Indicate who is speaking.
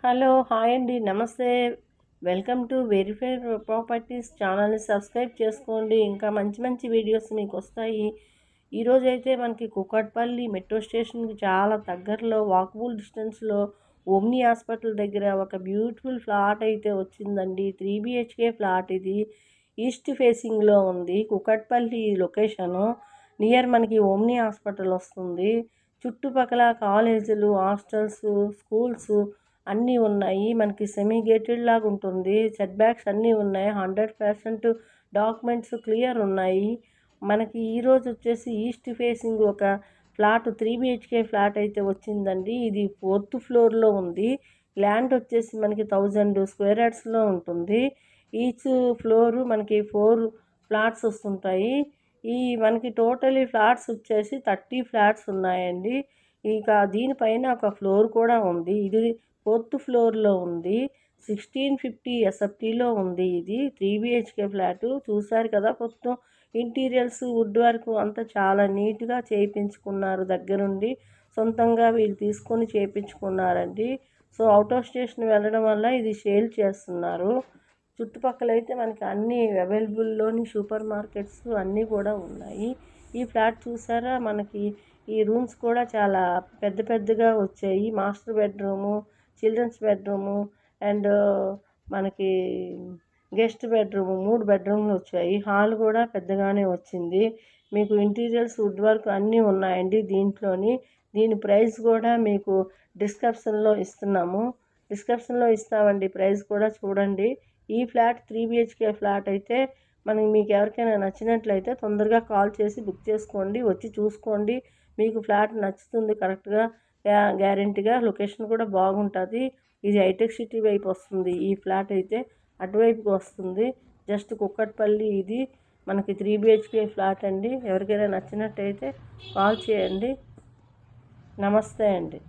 Speaker 1: Hello hi అండి, నమస్తే. Welcome to verified properties ఛానల్ని సబ్స్క్రైబ్ చేసుకోండి. ఇంకా మంచి మంచి వీడియోస్ మీకు వస్తాయి. ఈరోజైతే మనకి కూకట్పల్లి మెట్రో స్టేషన్కి చాలా దగ్గరలో వాకబుల్ డిస్టెన్స్లో ఓమ్ని హాస్పిటల్ దగ్గర ఒక బ్యూటిఫుల్ ఫ్లాట్ అయితే వచ్చిందండి. 3 BHK ఫ్లాట్. ఇది ఈస్ట్ ఫేసింగ్లో ఉంది. కూకట్పల్లి లొకేషను నియర్ మనకి ఓమ్ని హాస్పిటల్ వస్తుంది. చుట్టుపక్కల కాలేజీలు, హాస్టల్స్, స్కూల్స్ అన్నీ ఉన్నాయి. మనకి సెమీ గేటెడ్ లాగా ఉంటుంది. సెట్ బ్యాక్స్ అన్నీ ఉన్నాయి. 100% డాక్యుమెంట్స్ క్లియర్ ఉన్నాయి. మనకి ఈరోజు వచ్చేసి ఈస్ట్ ఫేసింగ్ ఒక ఫ్లాట్ 3 BHK ఫ్లాట్ అయితే వచ్చిందండి. ఇది 4th ఫ్లోర్లో ఉంది. ల్యాండ్ వచ్చేసి మనకి 1000 స్క్వేర్ యార్డ్స్లో ఉంటుంది. ఈచ్ ఫ్లోరు మనకి 4 ఫ్లాట్స్ వస్తుంటాయి. మనకి టోటలీ ఫ్లాట్స్ వచ్చేసి 30 ఫ్లాట్స్ ఉన్నాయండి. ఇంకా దీనిపైన ఒక ఫ్లోర్ కూడా ఉంది. ఇది 4th ఫ్లోర్లో ఉంది. 1650 SFTలో ఉంది. ఇది 3 BHK ఫ్లాట్. చూసారు కదా, మొత్తం ఇంటీరియర్స్, వుడ్ వర్క్ అంతా చాలా నీట్గా చేయించుకున్నారు. దగ్గరుండి సొంతంగా వీళ్ళు తీసుకొని చేయించుకున్నారండి. సో అవుట్ ఆఫ్ స్టేషన్ వెళ్ళడం వల్ల ఇది సేల్ చేస్తున్నారు. చుట్టుపక్కల అయితే మనకి అన్నీ అవైలబుల్లోని సూపర్ మార్కెట్స్ అన్నీ కూడా ఉన్నాయి. ఈ ఫ్లాట్ చూసారా, మనకి ఈ రూమ్స్ కూడా చాలా పెద్ద పెద్దగా వచ్చాయి. Master bedroom, children's bedroom and మనకి గెస్ట్ బెడ్రూము, 3 బెడ్రూమ్లు వచ్చాయి. హాల్ కూడా పెద్దగానే వచ్చింది. మీకు ఇంటీరియర్స్, వుడ్ వర్క్ అన్నీ ఉన్నాయండి దీంట్లోని. దీని ప్రైస్ కూడా మీకు డిస్క్రిప్షన్లో ఇస్తామండి. ప్రైస్ కూడా చూడండి. ఈ ఫ్లాట్ 3 BHK ఫ్లాట్ అయితే మీకు ఎవరికైనా నచ్చినట్లయితే తొందరగా కాల్ చేసి బుక్ చేసుకోండి. వచ్చి చూసుకోండి. మీకు ఫ్లాట్ నచ్చుతుంది కరెక్ట్గా, గ్యారెంటీగా. లొకేషన్ కూడా బాగుంటుంది. ఇది హైటెక్ సిటీ వైపు వస్తుంది. ఈ ఫ్లాట్ అయితే అటువైపుకి వస్తుంది. జస్ట్ కుక్కట్పల్లి. ఇది మనకి 3 BHK ఫ్లాట్ అండి. ఎవరికైనా నచ్చినట్టయితే కాల్ చేయండి. నమస్తే అండి.